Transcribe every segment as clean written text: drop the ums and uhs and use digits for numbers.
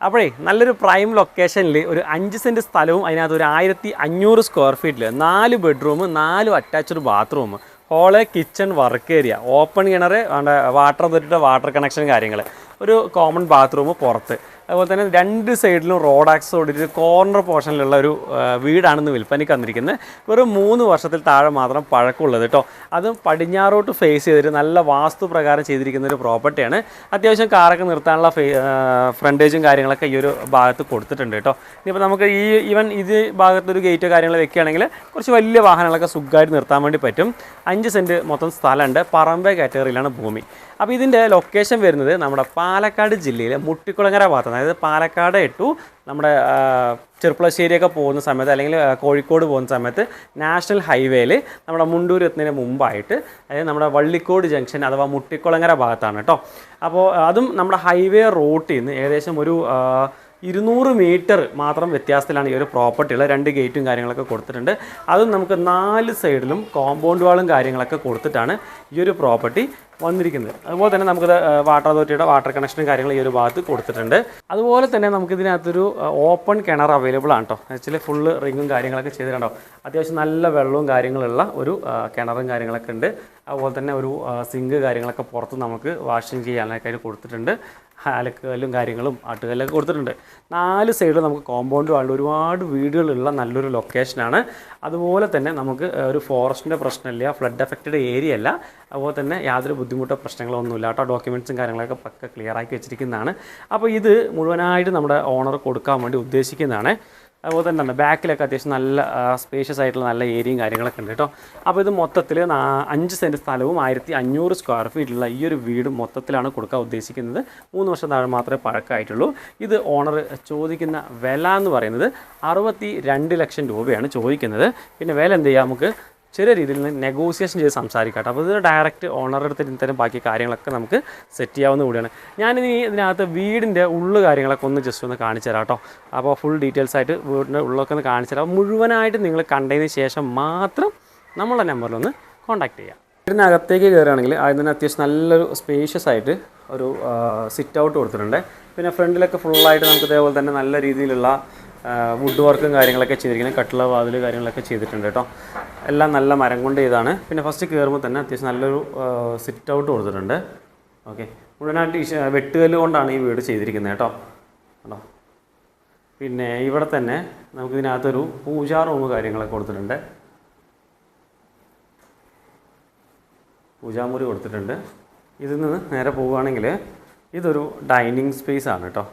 അപ്പോഴേ നല്ലൊരു പ്രൈം ലൊക്കേഷനിൽ ഒരു 5 സെൻറ്റ് സ്ഥലവും അതിനകത്ത് ഒരു 1500 സ്ക്വയർ ഫീറ്റിൽ 4 bedroom 4 attached bathroom hall kitchen work area open കിണർ വാട്ടർ അതോറിറ്റിയുടെ വാട്ടർ കണക്ഷൻ കാര്യങ്ങൾ ഒരു കോമൺ ബാത്റൂം പുറത്ത് അതുപോലെ തന്നെ 2 സൈഡിലും റോഡ് ആക്സോടിച്ച് കോർണർ പോർഷനിലുള്ള ഒരു വീടാണെന്ന് വിൽപ്പനയ്ക്ക് വന്നിരിക്കുന്നത്. വെറും 3 വർഷത്തിൽ താഴെ മാത്രം പഴക്കമുള്ളത് കേട്ടോ. അതും പടിഞ്ഞാറോട്ട് ഫേസ് ചെയ്തിട്ട് നല്ല വാസ്തു പ്രകാരം ചെയ്തിരിക്കുന്ന ഒരു പ്രോപ്പർട്ടിയാണ്. അത്യാവശ്യം കാറൊക്കെ നിർത്താനുള്ള ഫ്രണ്ടേജും കാര്യങ്ങളൊക്കെ ഈ ഒരു ഭാഗത്ത് കൊടുത്തിട്ടുണ്ട് കേട്ടോ. ഇനിയിപ്പോൾ നമുക്ക് ഇത് ഭാഗത്തൊരു ഗേറ്റോ കാര്യങ്ങൾ വെക്കുകയാണെങ്കിൽ കുറച്ച് വലിയ വാഹനങ്ങളൊക്കെ സുഖമായിട്ട് നിർത്താൻ വേണ്ടി പറ്റും. 5 സെൻറ്റ് മൊത്തം സ്ഥലമുണ്ട്. പറമ്പ കാറ്റഗറിയിലാണ് ഭൂമി. അപ്പോൾ ഇതിൻ്റെ ലൊക്കേഷൻ വരുന്നത് നമ്മുടെ പാലക്കാട് ജില്ലയിലെ മുട്ടിക്കുളങ്ങര ഭാഗത്താണ്. അതായത് പാലക്കാട് ടു നമ്മുടെ ചെറുപ്പളശ്ശേരിയൊക്കെ പോകുന്ന സമയത്ത് അല്ലെങ്കിൽ കോഴിക്കോട് പോകുന്ന സമയത്ത് നാഷണൽ ഹൈവേയിൽ നമ്മുടെ മുണ്ടൂർ എത്തുന്നതിന് മുമ്പായിട്ട് അതായത് നമ്മുടെ വള്ളിക്കോട് ജംഗ്ഷൻ അഥവാ മുട്ടിക്കുളങ്ങര ഭാഗത്താണ് കേട്ടോ. അപ്പോൾ അതും നമ്മുടെ ഹൈവേ റൂട്ടിൽ നിന്ന് ഏകദേശം ഒരു 200 മീറ്റർ മാത്രം വ്യത്യാസത്തിലാണ് ഈ ഒരു പ്രോപ്പർട്ടികൾ. 2 ഗേറ്റും കാര്യങ്ങളൊക്കെ കൊടുത്തിട്ടുണ്ട്. അതും നമുക്ക് 4 സൈഡിലും കോമ്പൗണ്ട് വാളും കാര്യങ്ങളൊക്കെ കൊടുത്തിട്ടാണ് ഈ ഒരു പ്രോപ്പർട്ടി വന്നിരിക്കുന്നത്. അതുപോലെ തന്നെ നമുക്കിത് വാട്ടർ അതോറിറ്റിയുടെ വാട്ടർ കണക്ഷനും കാര്യങ്ങൾ ഈ ഒരു ഭാഗത്ത് കൊടുത്തിട്ടുണ്ട്. അതുപോലെ തന്നെ നമുക്കിതിനകത്തൊരു ഓപ്പൺ കിണർ അവൈലബിൾ ആണ് കേട്ടോ. ആക്ച്വലി ഫുള്ള് റിങ്ങും കാര്യങ്ങളൊക്കെ ചെയ്തിട്ടുണ്ടോ. അത്യാവശ്യം നല്ല വെള്ളവും കാര്യങ്ങളുള്ള ഒരു കിണറും കാര്യങ്ങളൊക്കെ ഉണ്ട്. അതുപോലെ തന്നെ ഒരു സിങ്ക് കാര്യങ്ങളൊക്കെ പുറത്ത് നമുക്ക് വാഷിംഗ് ചെയ്യാനൊക്കെ കൊടുത്തിട്ടുണ്ട്. അലക്കുകല്ലും കാര്യങ്ങളും ആട്ടുകല്ലൊക്കെ കൊടുത്തിട്ടുണ്ട്. 4 സൈഡിൽ നമുക്ക് കോമ്പൗണ്ട് വാളിൽ ഒരുപാട് വീടുകളുള്ള നല്ലൊരു ലൊക്കേഷനാണ്. അതുപോലെ തന്നെ നമുക്ക് ഒരു ഫോറസ്റ്റിൻ്റെ പ്രശ്നമില്ല, ഫ്ലഡ് എഫക്റ്റഡ് ഏരിയ അല്ല. അതുപോലെ തന്നെ യാതൊരു ബുദ്ധിമുട്ടോ പ്രശ്നങ്ങളോ ഒന്നുമില്ല കേട്ടോ. ഡോക്യുമെൻറ്റ്സും കാര്യങ്ങളൊക്കെ പക്ക ക്ലിയർ ആക്കി വെച്ചിരിക്കുന്നതാണ്. അപ്പോൾ ഇത് മുഴുവനായിട്ട് നമ്മുടെ ഓണർ കൊടുക്കാൻ വേണ്ടി ഉദ്ദേശിക്കുന്നതാണ്. അതുപോലെ തന്നെ ബാക്കിലൊക്കെ അത്യാവശ്യം നല്ല സ്പേഷ്യസ് ആയിട്ടുള്ള നല്ല ഏരിയയും കാര്യങ്ങളൊക്കെ ഉണ്ട് കേട്ടോ. അപ്പോൾ ഇത് മൊത്തത്തിൽ 5 സെൻറ്റ് സ്ഥലവും 1500 സ്ക്വയർ ഫീറ്റുള്ള ഈ ഒരു വീട് മൊത്തത്തിലാണ് കൊടുക്കാൻ ഉദ്ദേശിക്കുന്നത്. 3 വർഷം താഴെ മാത്രമേ പഴക്കമായിട്ടുള്ളൂ. ഇത് ഓണർ ചോദിക്കുന്ന വില എന്ന് പറയുന്നത് 62 ലക്ഷം രൂപയാണ് ചോദിക്കുന്നത്. പിന്നെ വില എന്ത് ചെയ്യുക, നമുക്ക് ചെറിയ രീതിയിൽ നെഗോസിയേഷൻ ചെയ്ത് സംസാരിക്കാം. അപ്പോൾ ഇത് ഡയറക്റ്റ് ഓണറുടെ അടുത്ത് ഇത്തരം ബാക്കി കാര്യങ്ങളൊക്കെ നമുക്ക് സെറ്റ് ചെയ്യാവുന്ന കൂടിയാണ്. ഞാനിനി ഇതിനകത്ത് വീടിൻ്റെ ഉള്ളു കാര്യങ്ങളൊക്കെ ഒന്ന് ജസ്റ്റ് ഒന്ന് കാണിച്ചു തരാം കേട്ടോ. അപ്പോൾ ഫുൾ ഡീറ്റെയിൽസ് ആയിട്ട് വീടിൻ്റെ ഉള്ളൊക്കെ ഒന്ന് കാണിച്ചു തരാം. മുഴുവനായിട്ട് നിങ്ങൾ കണ്ടതിന് ശേഷം മാത്രം നമ്മളുടെ നമ്പറിലൊന്ന് കോൺടാക്റ്റ് ചെയ്യാം. വീടിനകത്തേക്ക് കയറുകയാണെങ്കിൽ ആദ്യം തന്നെ അത്യാവശ്യം നല്ലൊരു സ്പേഷ്യസ് ആയിട്ട് ഒരു സിറ്റ് ഔട്ട് കൊടുത്തിട്ടുണ്ട്. പിന്നെ ഫ്രണ്ടിലൊക്കെ ഫുള്ളായിട്ട് നമുക്ക് ഇതേപോലെ തന്നെ നല്ല രീതിയിലുള്ള വുഡ് വർക്കും കാര്യങ്ങളൊക്കെ ചെയ്തിരിക്കുന്നത്. കട്ടില വാതിൽ കാര്യങ്ങളൊക്കെ ചെയ്തിട്ടുണ്ട് കേട്ടോ. എല്ലാം നല്ല മരം കൊണ്ട് ചെയ്താണ്. പിന്നെ ഫസ്റ്റ് കയറുമ്പോൾ തന്നെ അത്യാവശ്യം നല്ലൊരു സിറ്റ് ഔട്ട് കൊടുത്തിട്ടുണ്ട്. ഓക്കെ, മുഴുവനായിട്ട് വെട്ടുകല്ല് കൊണ്ടാണ് ഈ വീട് ചെയ്തിരിക്കുന്നത് കേട്ടോ. കേട്ടോ, പിന്നെ ഇവിടെ തന്നെ നമുക്കിതിനകത്തൊരു പൂജാ റൂം കാര്യങ്ങളൊക്കെ കൊടുത്തിട്ടുണ്ട്. പൂജാമുറി കൊടുത്തിട്ടുണ്ട്. ഇതിൽ നിന്ന് നേരെ പോവുകയാണെങ്കിൽ ഇതൊരു ഡൈനിങ് സ്പേസ് ആണ് കേട്ടോ.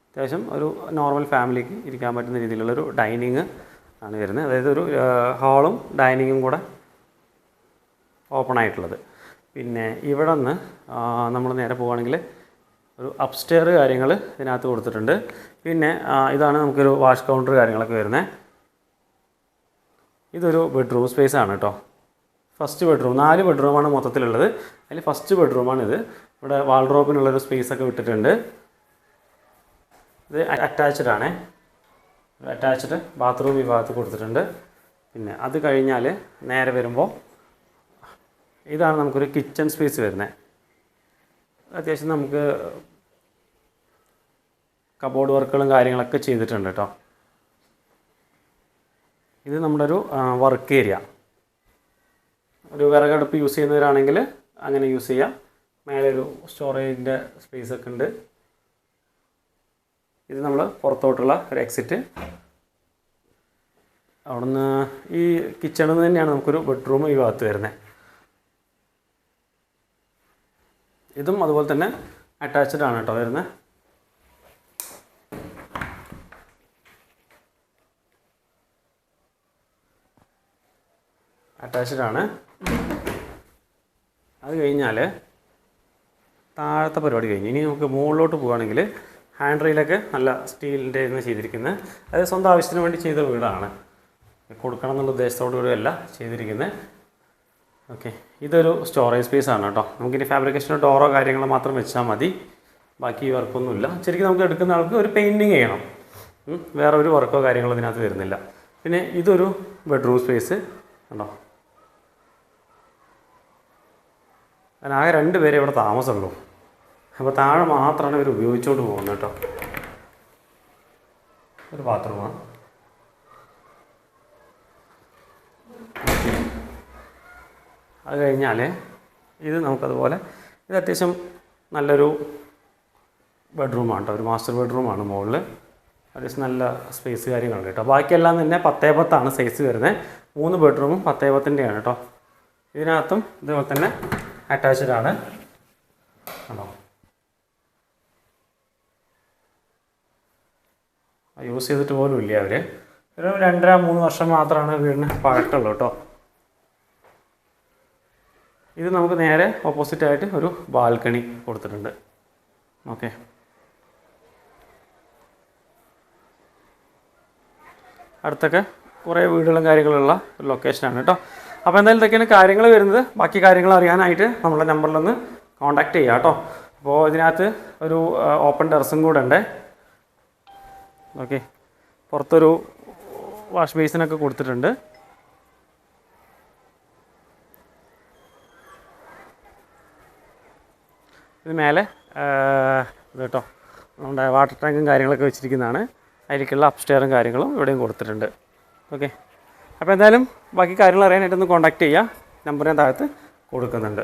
അത്യാവശ്യം ഒരു നോർമൽ ഫാമിലിക്ക് ഇരിക്കാൻ പറ്റുന്ന രീതിയിലുള്ളൊരു ഡൈനിങ് ആണ് വരുന്നത്. അതായത് ഒരു ഹാളും ഡൈനിങ്ങും കൂടെ ഓപ്പൺ ആയിട്ടുള്ളത്. പിന്നെ ഇവിടെ നിന്ന് നമ്മൾ നേരെ പോവുകയാണെങ്കിൽ ഒരു അപ്സ്റ്റെയർ കാര്യങ്ങൾ ഇതിനകത്ത് കൊടുത്തിട്ടുണ്ട്. പിന്നെ ഇതാണ് നമുക്കൊരു വാഷ് കൗണ്ടർ കാര്യങ്ങളൊക്കെ വരുന്നത്. ഇതൊരു ബെഡ്റൂം സ്പേസ് ആണ് കേട്ടോ. ഫസ്റ്റ് ബെഡ്റൂം, 4 ബെഡ്റൂമാണ് മൊത്തത്തിലുള്ളത്. അതിൽ ഫസ്റ്റ് ബെഡ്റൂമാണിത്. ഇവിടെ വാൾഡ്രോപ്പിനുള്ളൊരു സ്പേസൊക്കെ വിട്ടിട്ടുണ്ട്. ഇത് അറ്റാച്ച്ഡ് ആണ്. അറ്റാച്ച്ഡ് ബാത്റൂം ഈ ഭാഗത്ത് കൊടുത്തിട്ടുണ്ട്. പിന്നെ അത് കഴിഞ്ഞാൽ നേരെ വരുമ്പോൾ ഇതാണ് നമുക്കൊരു കിച്ചൺ സ്പേസ് വരുന്നത്. അത്യാവശ്യം നമുക്ക് കബോർഡ് വർക്കുകളും കാര്യങ്ങളൊക്കെ ചെയ്തിട്ടുണ്ട് കേട്ടോ. ഇത് നമ്മുടെ ഒരു വർക്ക് ഏരിയ. ഒരു വിറകടുപ്പ് യൂസ് ചെയ്യുന്നവരാണെങ്കിൽ അങ്ങനെ യൂസ് ചെയ്യാം. മേലെ ഒരു സ്റ്റോറേജിൻ്റെ സ്പേസൊക്കെ ഉണ്ട്. ഇത് നമ്മൾ പുറത്തോട്ടുള്ള ഒരു എക്സിറ്റ്. അവിടുന്ന് ഈ കിച്ചണിൽ നിന്ന് തന്നെയാണ് നമുക്കൊരു ബെഡ്റൂം ഈ ഭാഗത്ത് വരുന്നത്. ഇതും അതുപോലെ തന്നെ അറ്റാച്ച്ഡ് ആണ് കേട്ടോ വരുന്നത്. അറ്റാച്ച്ഡ് ആണ്. അത് കഴിഞ്ഞാൽ താഴത്തെ പരിപാടി കഴിഞ്ഞ് ഇനി നമുക്ക് മുകളിലോട്ട് പോവുകയാണെങ്കിൽ ഹാൻഡ് റെയിലൊക്കെ നല്ല സ്റ്റീലിൻ്റെ ഇരുന്ന് ചെയ്തിരിക്കുന്നത്. അതായത് സ്വന്തം ആവശ്യത്തിന് വേണ്ടി ചെയ്ത വീടാണ്. കൊടുക്കണം എന്നുള്ള ഉദ്ദേശത്തോടു കൂടിയല്ല ചെയ്തിരിക്കുന്നത്. ഓക്കെ, ഇതൊരു സ്റ്റോറേജ് സ്പേസ് ആണ് കേട്ടോ. നമുക്കിനി ഫാബ്രിക്കേഷനോ ഡോറോ കാര്യങ്ങളോ മാത്രം വെച്ചാൽ മതി. ബാക്കി വർക്കൊന്നുമില്ല. ശരിക്കും നമുക്ക് എടുക്കുന്ന ആൾക്ക് ഒരു പെയിൻറ്റിങ് ചെയ്യണം. വേറെ ഒരു വർക്കോ കാര്യങ്ങളോ ഇതിനകത്ത് വരുന്നില്ല. പിന്നെ ഇതൊരു ബെഡ്റൂം സ്പേസ് കണ്ടോ. അതിനാകെ 2 പേരെ ഇവിടെ താമസമുള്ളൂ. അപ്പോൾ താഴെ മാത്രമാണ് ഇവർ ഉപയോഗിച്ചുകൊണ്ട് പോകുന്നത് കേട്ടോ. ഒരു ബാത്റൂമാണ്. അത് കഴിഞ്ഞാൽ ഇത് നമുക്കതുപോലെ ഇത് അത്യാവശ്യം നല്ലൊരു ബെഡ്റൂമാണ് കേട്ടോ. ഒരു മാസ്റ്റർ ബെഡ്റൂമാണ് മുകളിൽ. അത്യാവശ്യം നല്ല സ്പേസ് കാര്യങ്ങളുണ്ട് കേട്ടോ. ബാക്കിയെല്ലാം തന്നെ 10x10 സൈസ് വരുന്നത്. 3 ബെഡ്റൂമും 10x10 കേട്ടോ. ഇതിനകത്തും ഇതുപോലെ തന്നെ അറ്റാച്ച്ഡ് ആണ് ആണോ. യൂസ് ചെയ്തിട്ട് പോലും ഇല്ല അവർ. ഒരു 2.5-3 വർഷം മാത്രമാണ് വീടിന് പഴക്കമുള്ളൂ കേട്ടോ. ഇത് നമുക്ക് നേരെ ഓപ്പോസിറ്റായിട്ട് ഒരു ബാൽക്കണി കൊടുത്തിട്ടുണ്ട്. ഓക്കെ, അടുത്തൊക്കെ കുറേ വീടുകളും കാര്യങ്ങളുള്ള ഒരു ലൊക്കേഷനാണ് കേട്ടോ. അപ്പോൾ എന്തായാലും ഇതൊക്കെയാണ് കാര്യങ്ങൾ വരുന്നത്. ബാക്കി കാര്യങ്ങൾ അറിയാനായിട്ട് നമ്മളെ നമ്പറിലൊന്ന് കോൺടാക്റ്റ് ചെയ്യുക കേട്ടോ. അപ്പോൾ ഇതിനകത്ത് ഒരു ഓപ്പൺ ടെറസും കൂടെ ഉണ്ട്. ഓക്കെ, പുറത്തൊരു വാഷ് ബേസിനൊക്കെ കൊടുത്തിട്ടുണ്ട്. ഇത് മേലെ ഇത് കേട്ടോ നമ്മുടെ വാട്ടർ ടാങ്കും കാര്യങ്ങളൊക്കെ വെച്ചിരിക്കുന്നതാണ്. അതിലേക്കുള്ള അപ്സ്റ്റെയറും കാര്യങ്ങളും ഇവിടെയും കൊടുത്തിട്ടുണ്ട്. ഓക്കെ, അപ്പോൾ എന്തായാലും ബാക്കി കാര്യങ്ങൾ അറിയാനായിട്ടൊന്ന് കോൺടാക്റ്റ് ചെയ്യുക. നമ്പർ ഞാൻ താഴത്ത് കൊടുക്കുന്നുണ്ട്.